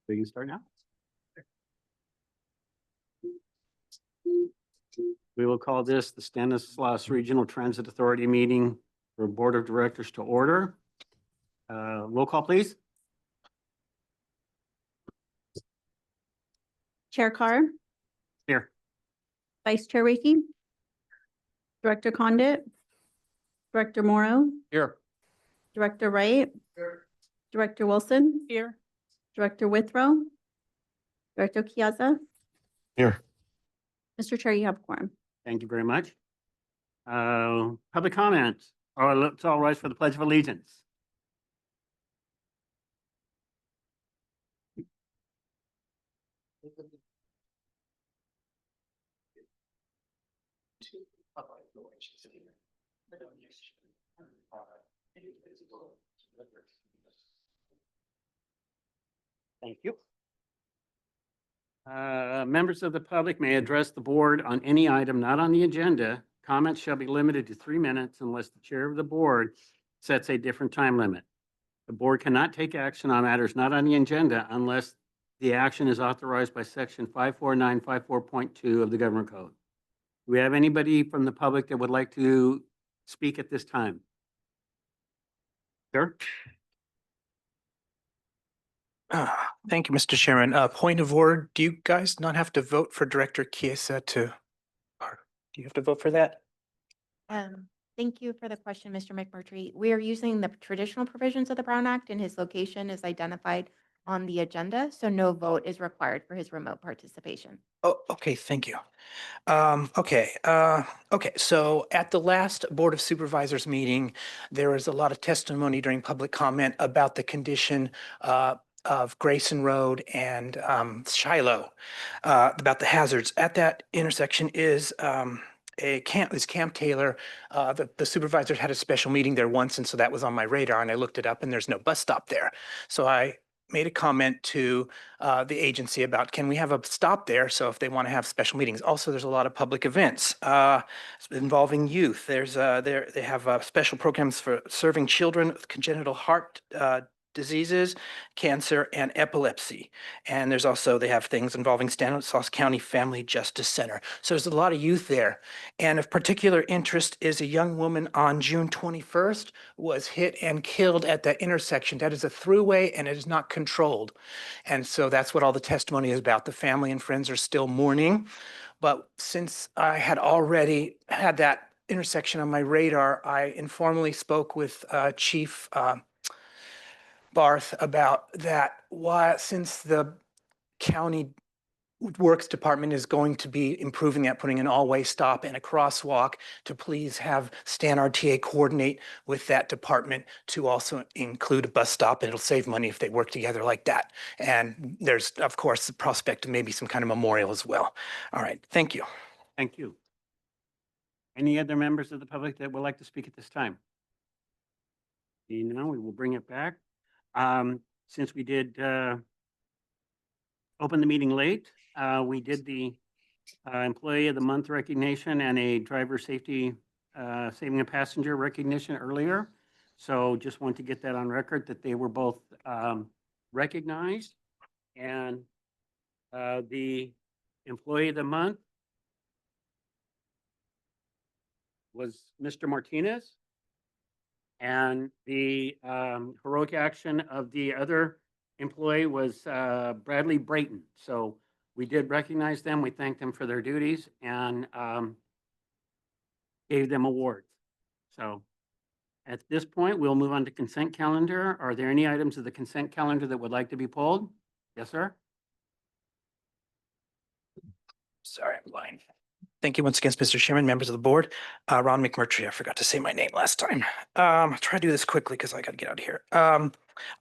We can start now. We will call this the Stanislaus Regional Transit Authority meeting for Board of Directors to order. Roll call, please. Chair Carr, Here. Vice Chair Wakey, Director Condit, Director Morrow, Here. Director Wright, Director Wilson, Here. Director Withrow, Director Chiazza. Here. Mr. Chair, you have quorum. Thank you very much. Public comments. Let's all rise for the Pledge of Allegiance. Thank you. Members of the public may address the board on any item not on the agenda. Comments shall be limited to 3 minutes unless the chair of the board sets a different time limit. The board cannot take action on matters not on the agenda unless the action is authorized by section 54954.2 of the government code. Do we have anybody from the public that would like to speak at this time? Sir? Thank you, Mr. Chairman. Point of order, do you guys not have to vote for Director Chiesa or do you have to vote for that? Thank you for the question, Mr. McMurtry. We are using the traditional provisions of the Brown Act and his location is identified on the agenda, so no vote is required for his remote participation. Oh, okay, thank you. Okay, so at the last Board of Supervisors meeting, there was a lot of testimony during public comment about the condition of Grayson Road and Shiloh, about the hazards. At that intersection is Camp Taylor. The supervisors had a special meeting there once, and so that was on my radar, and I looked it up, and there's no bus stop there. So I made a comment to the agency about, can we have a stop there? So if they want to have special meetings. Also, there's a lot of public events involving youth. They have special programs for serving children with congenital heart diseases, cancer, and epilepsy. And there's also, they have things involving Stanislaus County Family Justice Center. So there's a lot of youth there. And of particular interest is a young woman on June 21st was hit and killed at that intersection. That is a throughway and it is not controlled. And so that's what all the testimony is about. The family and friends are still mourning. But since I had already had that intersection on my radar, I informally spoke with Chief Barth about that. Since the county works department is going to be improving that, putting an all-way stop and a crosswalk, to please have StanRTA coordinate with that department to also include a bus stop, and it'll save money if they work together like that. And there's, of course, the prospect of maybe some kind of memorial as well. All right, thank you. Thank you. Any other members of the public that would like to speak at this time? You know, we will bring it back. Since we did open the meeting late, we did the Employee of the Month recognition and a driver safety saving a passenger recognition earlier. So just want to get that on record that they were both recognized. And the Employee of the Month was Mr. Martinez. And the heroic action of the other employee was Bradley Brayton. So we did recognize them. We thanked them for their duties and gave them awards. So at this point, we'll move on to consent calendar. Are there any items of the consent calendar that would like to be pulled? Yes, sir. Sorry, I'm lying. Thank you once again, Mr. Chairman, members of the board. Ron McMurtry, I forgot to say my name last time. I'll try to do this quickly because I got to get out of here.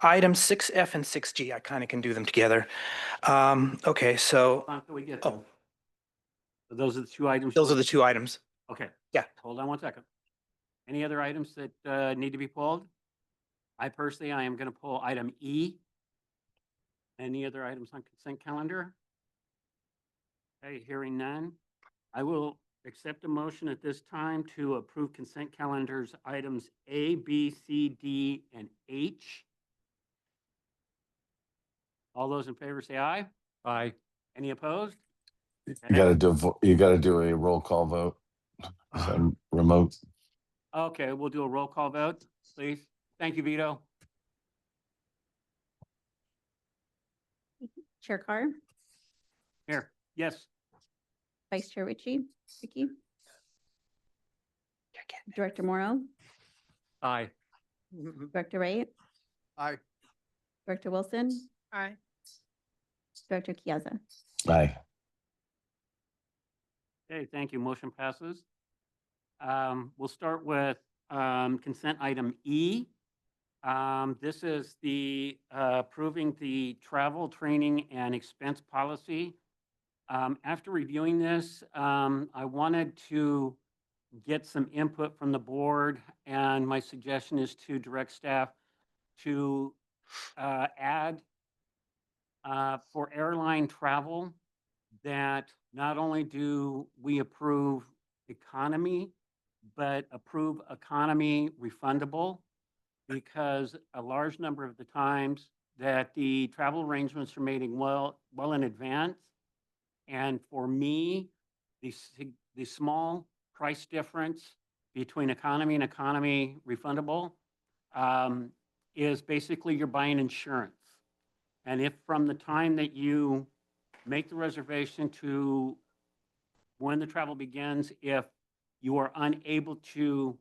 Items 6F and 6G, I kind of can do them together. Okay, so. Until we get Oh. there. So those are the two items. Those are the two items. Okay. Yeah. Hold on one second. Any other items that need to be pulled? I am going to pull item E. Any other items on consent calendar? Okay, hearing none. I will accept a motion at this time to approve consent calendars items A, B, C, D, and H. All those in favor say aye. Aye. Any opposed? You gotta do a roll call vote. So remote. Okay, we'll do a roll call vote, please. Thank you, Vito. Chair Carr, Here, yes. Vice Chair Ricky, Director Morrow, Aye. Director Wright, Aye. Director Wilson, Aye. Director Chiaza. Aye. Okay, thank you. Motion passes. We'll start with consent item E. This is the approving the travel, training, and expense policy. After reviewing this, I wanted to get some input from the board, and my suggestion is to direct staff to add for airline travel that not only do we approve economy, but approve economy refundable, because a large number of the times that the travel arrangements are made well in advance. And for me, the small price difference between economy and economy refundable is basically you're buying insurance. And if from the time that you make the reservation to when the travel begins, if you are unable to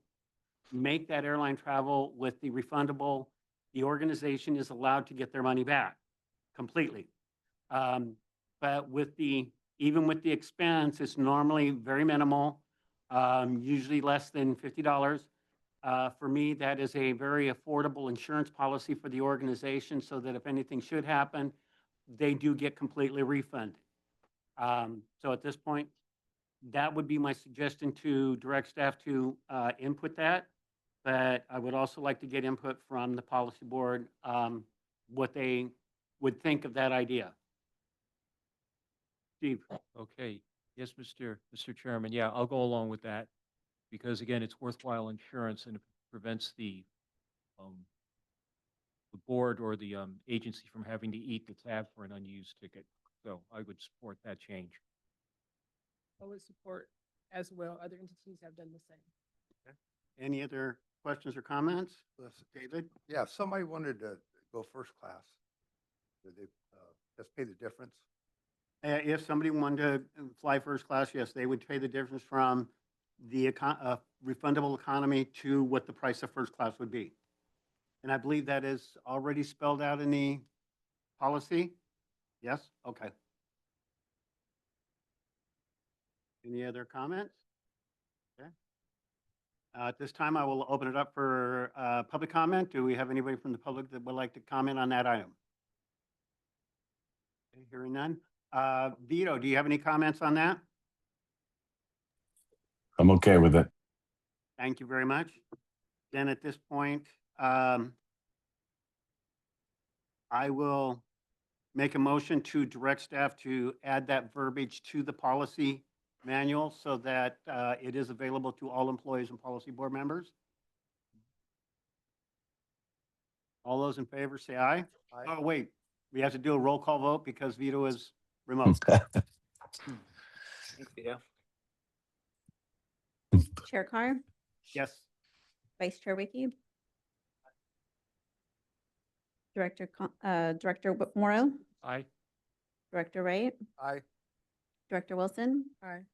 make that airline travel with the refundable, the organization is allowed to get their money back completely. But even with the expense, it's normally very minimal, usually less than $50. For me, that is a very affordable insurance policy for the organization, so that if anything should happen, they do get completely refunded. So at this point, that would be my suggestion to direct staff to input that. But I would also like to get input from the policy board, what they would think of that idea. Steve? Okay. Yes, Mr. Chairman. Yeah, I'll go along with that because again, it's worthwhile insurance and it prevents the board or the agency from having to eat the tab for an unused ticket. So I would support that change. I would support as well. Other entities have done the same. Any other questions or comments? David? Yeah, if somebody wanted to go first class, did they just pay the difference? If somebody wanted to fly first class, yes, they would pay the difference from the refundable economy to what the price of first class would be. And I believe that is already spelled out in the policy? Yes? Okay. Any other comments? Okay. At this time, I will open it up for public comment. Do we have anybody from the public that would like to comment on that item? Okay, hearing none. Vito, do you have any comments on that? I'm okay with it. Thank you very much. Then at this point, I will make a motion to direct staff to add that verbiage to the policy manual so that it is available to all employees and policy board members. All those in favor say aye. Aye. Oh, wait, we have to do a roll call vote because Vito is remote. Thanks, Vito. Chair Carr, Yes. Vice Chair Ricky, Director Morrow, Aye. Director Wright, Aye. Director Wilson, Aye.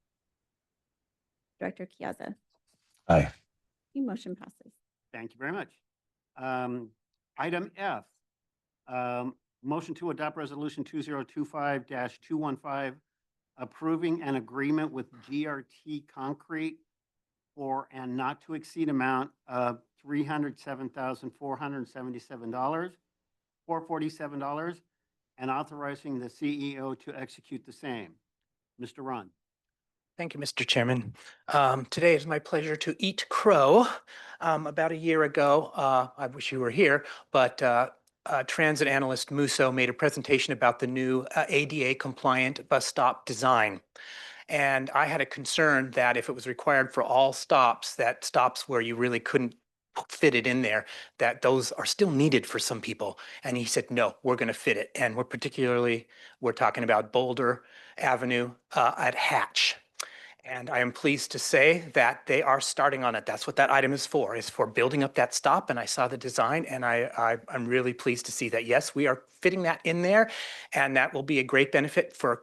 Director Chiaza. Aye. The motion passes. Thank you very much. Item F, motion to adopt resolution 2025-215, approving an agreement with GRT Concrete for an not to exceed amount of $307,447, and authorizing the CEO to execute the same. Mr. Ron. Thank you, Mr. Chairman. Today is my pleasure to eat crow. About a year ago, I wish you were here, but transit analyst Musso made a presentation about the new ADA compliant bus stop design. And I had a concern that if it was required for all stops, that stops where you really couldn't fitted in there, that those are still needed for some people. And he said, no, we're going to fit it. And we're talking about Boulder Avenue at Hatch. And I am pleased to say that they are starting on it. That's what that item is for building up that stop. And I saw the design, and I'm really pleased to see that, yes, we are fitting that in there. And that will be a great benefit for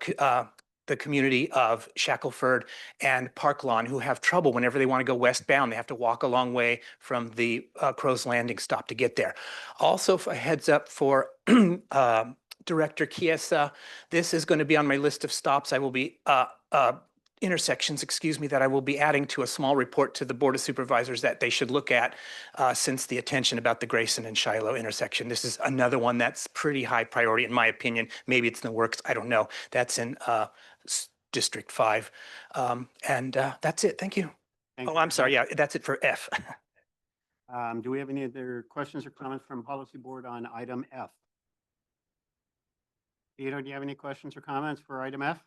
the community of Shackelford and Park Lawn, who have trouble whenever they want to go westbound. They have to walk a long way from the Crow's Landing stop to get there. Also, a heads up for Director Chiesa, this is going to be on my list of stops. I will be intersections, excuse me, that I will be adding to a small report to the Board of Supervisors that they should look at since the attention about the Grayson and Shiloh intersection. This is another one that's pretty high priority in my opinion. Maybe it's in the works, I don't know. That's in District 5. That's it, thank you. Thank Oh, you I'm very sorry, much. yeah, that's it for F. Do we have any other questions or comments from Policy Board on item F? Peter, do you have any questions or comments for item F?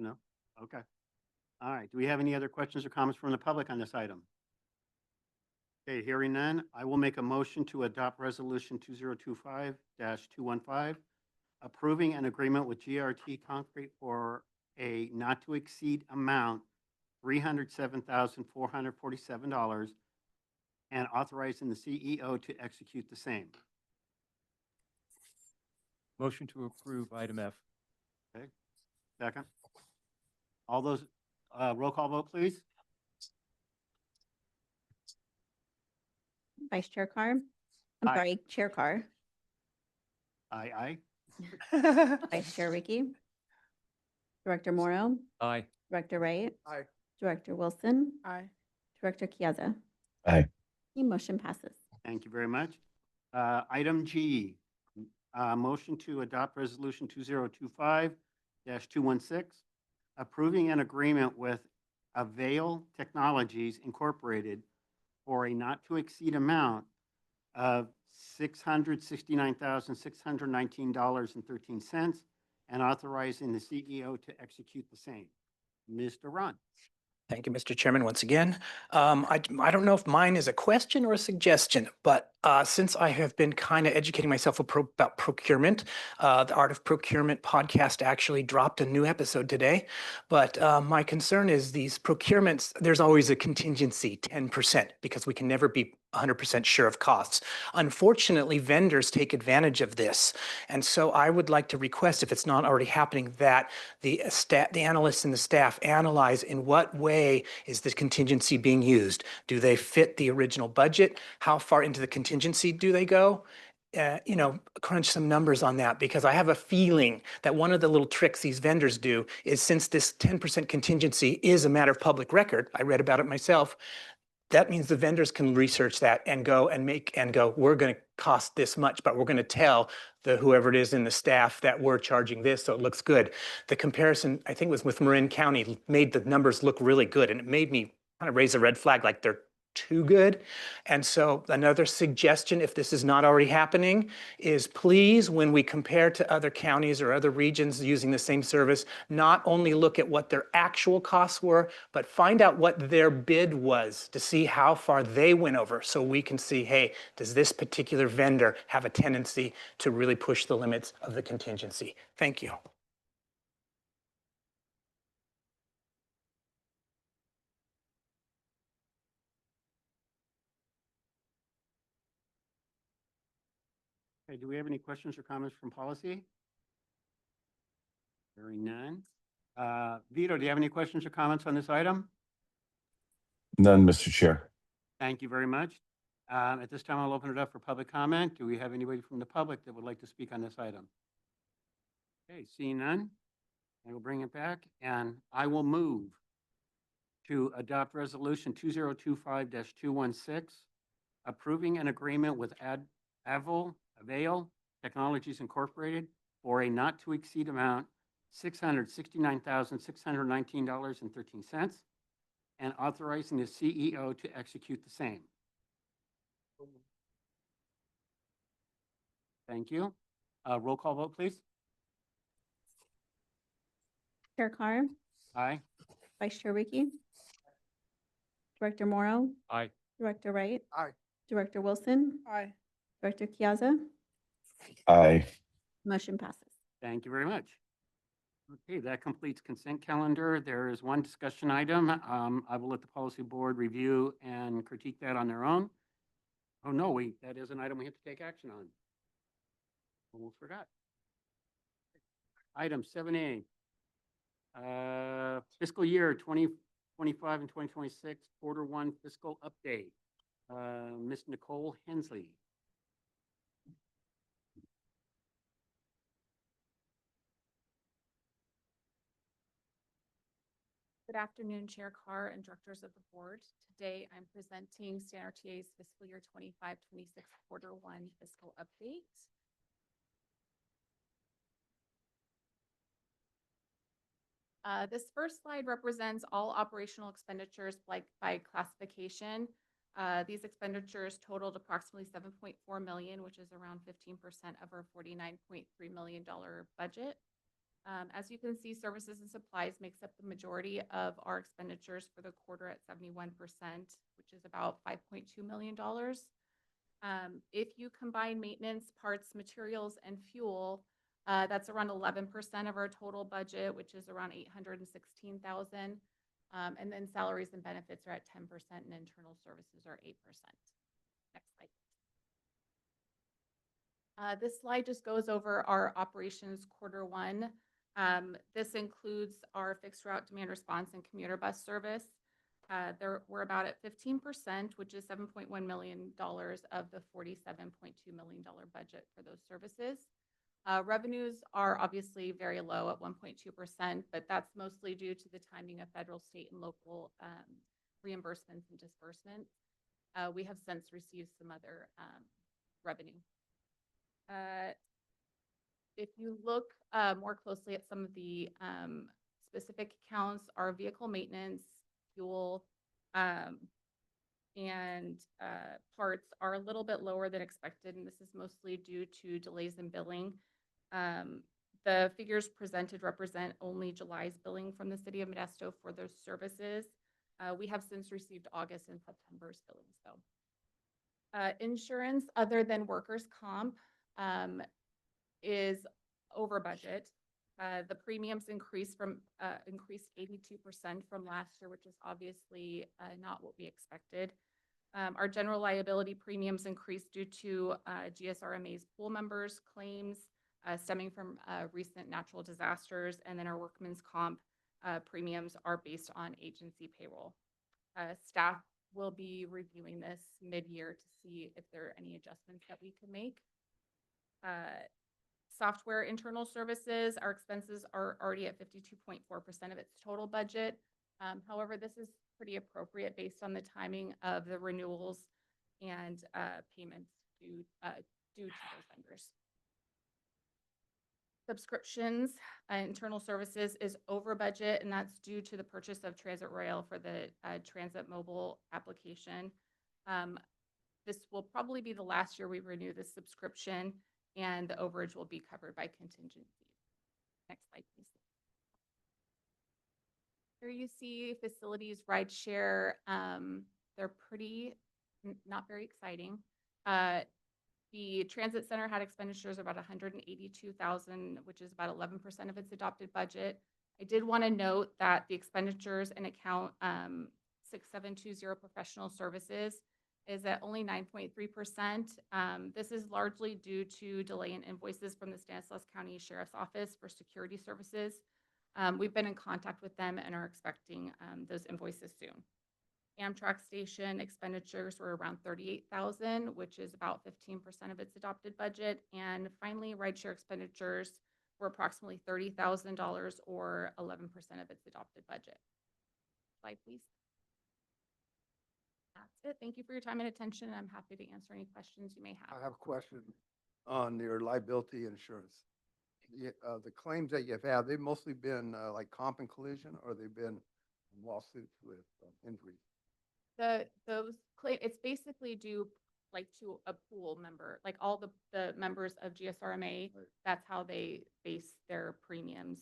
No? Okay. All right. Do we have any other questions or comments from the public on this item? Okay, hearing none, I will make a motion to adopt Resolution 2025-215, approving an agreement with GRT Concrete for a not-to-exceed amount, $307,447, and authorizing the CEO to execute the same. Motion to approve item F. Okay, second. All those, roll call vote, please. Vice Chair Carr. I'm Aye. sorry, Chair Carr. Aye. Vice Chair Ricky. Director Morrow. Aye. Director Wright. Aye. Director Wilson. Aye. Director Chiesa. Aye. The motion passes. Thank you very much. Item G, motion to adopt Resolution 2025-216, approving an agreement with Avail Technologies Incorporated for a not-to-exceed amount of $669,619.13 and authorizing the CEO to execute the same. Mr. Ron. Thank you, Mr. Chairman, once again. I don't know if mine is a question or a suggestion, but since I have been kind of educating myself about procurement, the Art of Procurement podcast actually dropped a new episode today. But my concern is these procurements, there's always a contingency, 10%, because we can never be 100% sure of costs. Unfortunately, vendors take advantage of this. And so I would like to request, if it's not already happening, that the analysts and the staff analyze in what way is the contingency being used. Do they fit the original budget? How far into the contingency do they go? Crunch some numbers on that, because I have a feeling that one of the little tricks these vendors do is, since this 10% contingency is a matter of public record, I read about it myself, that means the vendors can research that and go, we're going to cost this much, but we're going to tell whoever it is in the staff that we're charging this, so it looks good. The comparison, I think it was with Marin County, made the numbers look really good, and it made me kind of raise a red flag, like they're too good. And so another suggestion, if this is not already happening, is please, when we compare to other counties or other regions using the same service, not only look at what their actual costs were, but find out what their bid was to see how far they went over, so we can see, hey, does this particular vendor have a tendency to really push the limits of the contingency? Thank you. Okay, do we have any questions or comments from policy? Hearing none. Vito, do you have any questions or comments on this item? None, Mr. Chair. Thank you very much. At this time, I'll open it up for public comment. Do we have anybody from the public that would like to speak on this item? Okay, seeing none, I will bring it back, and I will move to adopt Resolution 2025-216, approving an agreement with Avail Technologies Incorporated for a not-to-exceed amount, $669,619.13, and authorizing the CEO to execute the same. Thank you. Roll call vote, please. Chair Carr. Aye. Vice Chair Ricky. Director Morrow, Aye. Director Wright, Aye. Director Wilson, Aye. Director Piazza. Aye. Motion passes. Thank you very much. Okay, that completes consent calendar. There is one discussion item. I will let the policy board review and critique that on their own. Oh, no, that is an item we have to take action on. Almost forgot. Item 7A. Fiscal year 2025 and 2026, quarter one fiscal update. Ms. Nicole Hensley. Good afternoon, Chair Carr and directors of the board. Today, I'm presenting StanRTA's fiscal year 25-26 quarter one fiscal update. This first slide represents all operational expenditures by classification. These expenditures totaled approximately $7.4 million, which is around 15% of our $49.3 million budget. As you can see, services and supplies makes up the majority of our expenditures for the quarter at 71%, which is about $5.2 million. If you combine maintenance, parts, materials, and fuel, that's around 11% of our total budget, which is around $816,000. And then salaries and benefits are at 10% and internal services are 8%. Next slide. This slide just goes over our operations quarter one. This includes our fixed route demand response and commuter bus service. We're about at 15%, which is $7.1 million of the $47.2 million budget for those services. Revenues are obviously very low at 1.2%, but that's mostly due to the timing of federal, state, and local reimbursements and disbursements. We have since received some other revenue. If you look more closely at some of the specific accounts, our vehicle maintenance, fuel, and parts are a little bit lower than expected, and this is mostly due to delays in billing. The figures presented represent only July's billing from the city of Modesto for those services. We have since received August and September's billings, though. Insurance other than workers' comp is over budget. The premiums increased 82% from last year, which is obviously not what we expected. Our general liability premiums increased due to GSRMA's pool members' claims stemming from recent natural disasters, and then our workman's comp premiums are based on agency payroll. Staff will be reviewing this mid-year to see if there are any adjustments that we can make. Software internal services, our expenses are already at 52.4% of its total budget. However, this is pretty appropriate based on the timing of the renewals and payments due to those vendors. Subscriptions, internal services is over budget, and that's due to the purchase of Transit Rail for the Transit Mobile application. This will probably be the last year we renew this subscription, and the overage will be covered by contingency. Next slide, please. Here you see facilities rideshare. They're pretty, not very exciting. The transit center had expenditures of about $182,000, which is about 11% of its adopted budget. I did want to note that the expenditures in account 6720 professional services is at only 9.3%. This is largely due to delay in invoices from the Stanislaus County Sheriff's Office for security services. We've been in contact with them and are expecting those invoices soon. Amtrak station expenditures were around $38,000, which is about 15% of its adopted budget. And finally, rideshare expenditures were approximately $30,000 or 11% of its adopted budget. Slide, please. That's it. Thank you for your time and attention. I'm happy to answer any questions you may have. I have a question on your liability insurance. The claims that you've had, they've mostly been like comp and collision, or they've been lawsuits with injuries? It's basically due like to a pool member, like all the members of GSRMA. Right. That's how they base their premiums.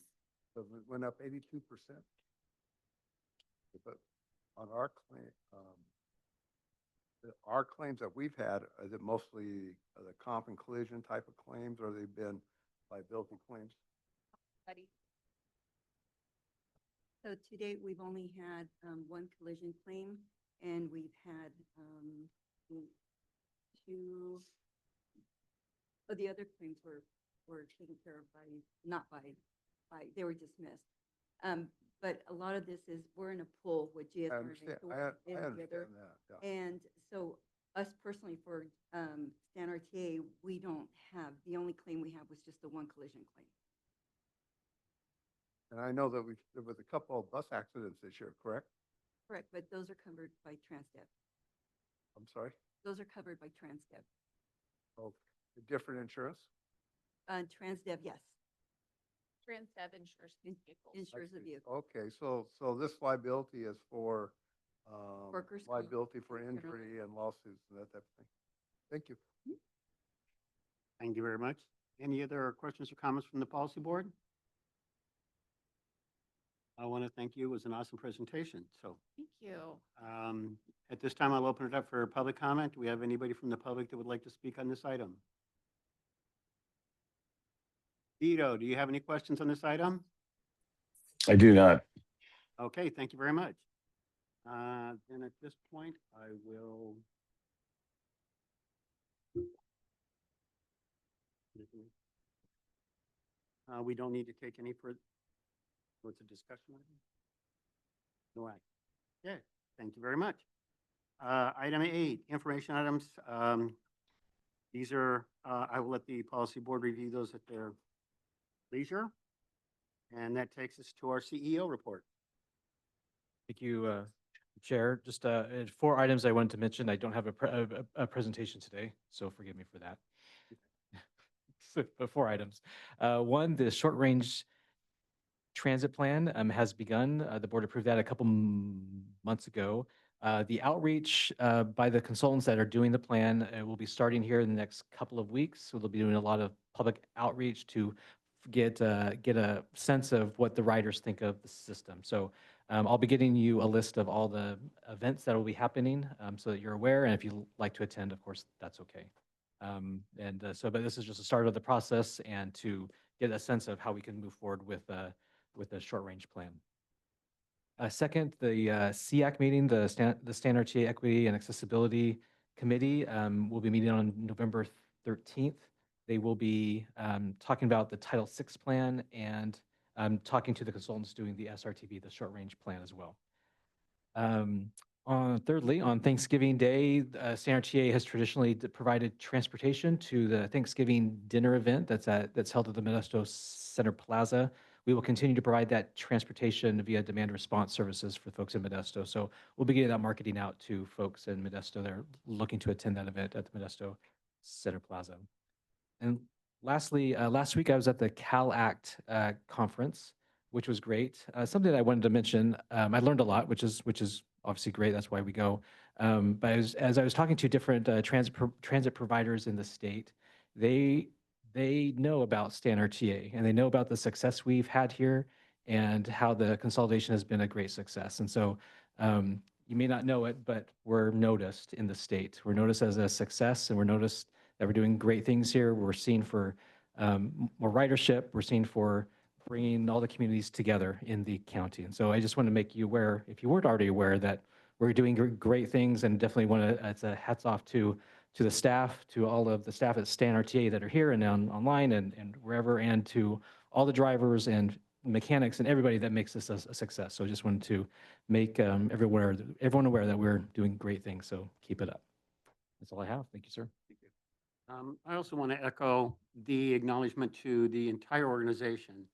So it went up 82%? on our claim, our claims that we've had, is it mostly the comp and collision type of claims, or they've been liability claims? Buddy. So to date, we've only had one collision claim, and we've had two of the other claims were taken care of not by, they were dismissed. But a lot of this is, we're in a pool with I GSRA. understand, so I we're in together. understand that, yeah. And so us personally for StanRTA, we don't have, the only claim we have was just the one collision claim. And I know that there was a couple of bus accidents this year, correct? Correct, but those are covered by TransDev. I'm sorry? Those are covered by TransDev. Oh, different insurance? TransDev, yes, TransDev insures vehicles. insures the I see. vehicle. Okay, so this liability is for Workers' comp, liability for general. injury and lawsuits and that type of thing. Thank you. Thank you very much. Any other questions or comments from the policy board? I want to thank you. It was an awesome presentation. So Thank you. at this time, I'll open it up for public comment. Do we have anybody from the public that would like to speak on this item? Vito, do you have any questions on this item? I do not. Okay, thank you very much. Then at this point, I will. We don't need to take any further. What's a discussion? Item? No act. Okay, thank you very much. Item 8, information items. These are, I will let the policy board review those at their leisure. And that takes us to our CEO report. Thank you, Chair. Just 4 items I wanted to mention. I don't have a presentation today, so forgive me for that. But 4 items. One, the short-range transit plan has begun. The board approved that a couple months ago. The outreach by the consultants that are doing the plan will be starting here in the next couple of weeks. So they'll be doing a lot of public outreach to get a sense of what the riders think of the system. So I'll be getting you a list of all the events that will be happening so that you're aware. And if you'd like to attend, of course, that's okay. But this is just the start of the process and to get a sense of how we can move forward with a short-range plan. Second, the SEAC meeting, the StanRTA Equity and Accessibility Committee will be meeting on November 13th. They will be talking about the Title VI plan and talking to the consultants doing the SRTB, the short-range plan as well. Thirdly, on Thanksgiving Day, StanRTA has traditionally provided transportation to the Thanksgiving dinner event that's held at the Modesto Center Plaza. We will continue to provide that transportation via demand response services for folks in Modesto. So we'll be getting that marketing out to folks in Modesto that are looking to attend that event at the Modesto Center Plaza. And lastly, last week I was at the CalAct conference, which was great. Something that I wanted to mention, I learned a lot, which is obviously great. That's why we go. But as I was talking to different transit providers in the state, they know about StanRTA and they know about the success we've had here and how the consolidation has been a great success. And so you may not know it, but we're noticed in the state. We're noticed as a success, and we're noticed that we're doing great things here. We're seen for more ridership. We're seen for bringing all the communities together in the county. And so I just want to make you aware, if you weren't already aware, that we're doing great things, and definitely want to, it's a hats off to the staff, to all of the staff at StanRTA that are here and online and wherever, and to all the drivers and mechanics and everybody that makes this a success. So I just wanted to make everyone aware that we're doing great things. So keep it up. That's all I have. Thank you, sir. Thank you. I also want to echo the acknowledgement to the entire organization.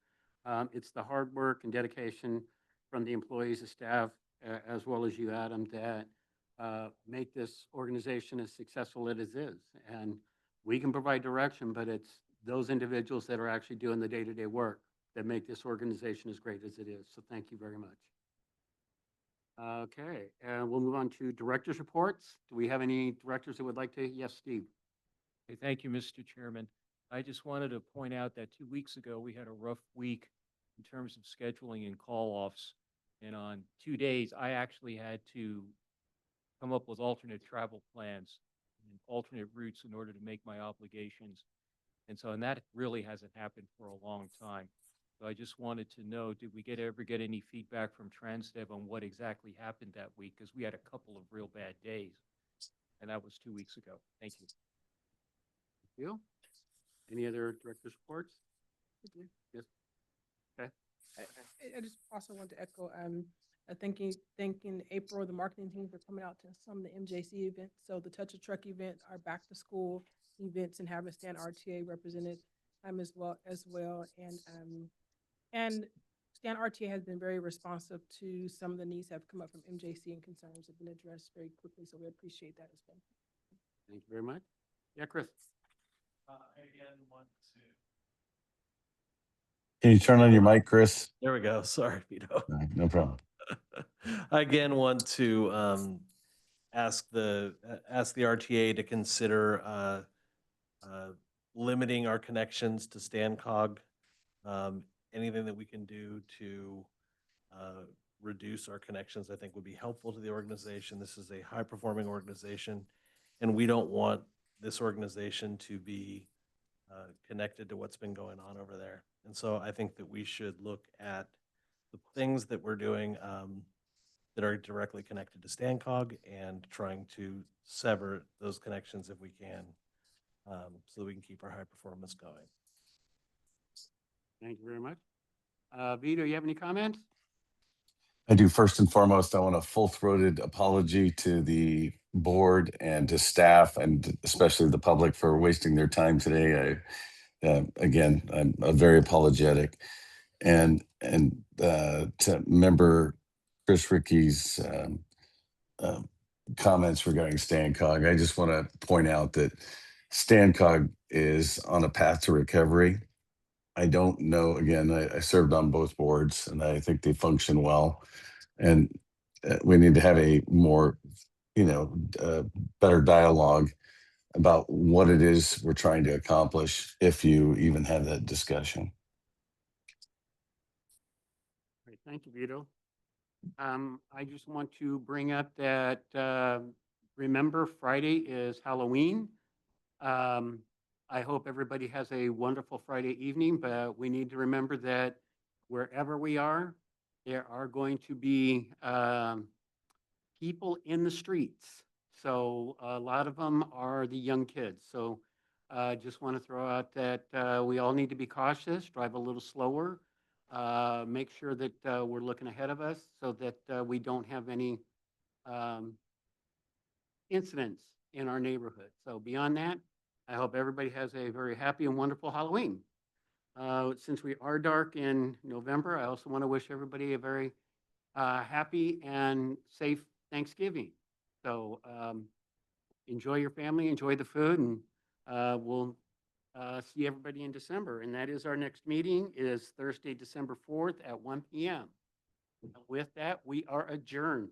It's the hard work and dedication from the employees, the staff, as well as you, Adam, that make this organization as successful as it is. And we can provide direction, but it's those individuals that are actually doing the day-to-day work that make this organization as great as it is. So thank you very much. Okay, and we'll move on to directors' reports. Do we have any directors that would like to? Yes, Steve. Okay, thank you, Mr. Chairman. I just wanted to point out that 2 weeks ago, we had a rough week in terms of scheduling and call-offs. And on 2 days, I actually had to come up with alternate travel plans and alternate routes in order to make my obligations. And that really hasn't happened for a long time. So I just wanted to know, did we ever get any feedback from Transdev on what exactly happened that week? Because we had a couple of real bad days, and that was 2 weeks ago. Thank you. Thank you. Any other director's reports? Yes. Okay. I just also want to echo, thanking April, the marketing team for coming out to some of the MJC events. So the Touch a Truck event, our back to school events, and having StanRTA represented as well. And StanRTA has been very responsive to some of the needs that have come up from MJC, and concerns have been addressed very quickly. So we appreciate that as well. Thank you very much. Yeah, Chris. Can you turn on your mic, Chris? There we go. Sorry, Vito. No problem. I again want to ask the RTA to consider limiting our connections to StanCog. Anything that we can do to reduce our connections, I think, would be helpful to the organization. This is a high-performing organization, and we don't want this organization to be connected to what's been going on over there. And so I think that we should look at the things that we're doing that are directly connected to StanCog and trying to sever those connections if we can, so that we can keep our high performance going. Thank you very much. Vito, you have any comments? I do. First and foremost, I want a full-throated apology to the board and to staff, and especially the public, for wasting their time today. Again, I'm very apologetic. And to member Chris Ricky's comments regarding StanCog, I just want to point out that StanCog is on a path to recovery. I don't know, again, I served on both boards, and I think they function well. And we need to have a more, better dialogue about what it is we're trying to accomplish, if you even have that discussion. Great, thank you, Vito. I just want to bring up that, remember, Friday is Halloween. I hope everybody has a wonderful Friday evening, but we need to remember that wherever we are, there are going to be people in the streets. So a lot of them are the young kids. So I just want to throw out that we all need to be cautious, drive a little slower, make sure that we're looking ahead of us so that we don't have any incidents in our neighborhood. So beyond that, I hope everybody has a very happy and wonderful Halloween. Since we are dark in November, I also want to wish everybody a very happy and safe Thanksgiving. So enjoy your family, enjoy the food, and we'll see everybody in December. And that is our next meeting is Thursday, December 4th at 1 p.m. With that, we are adjourned.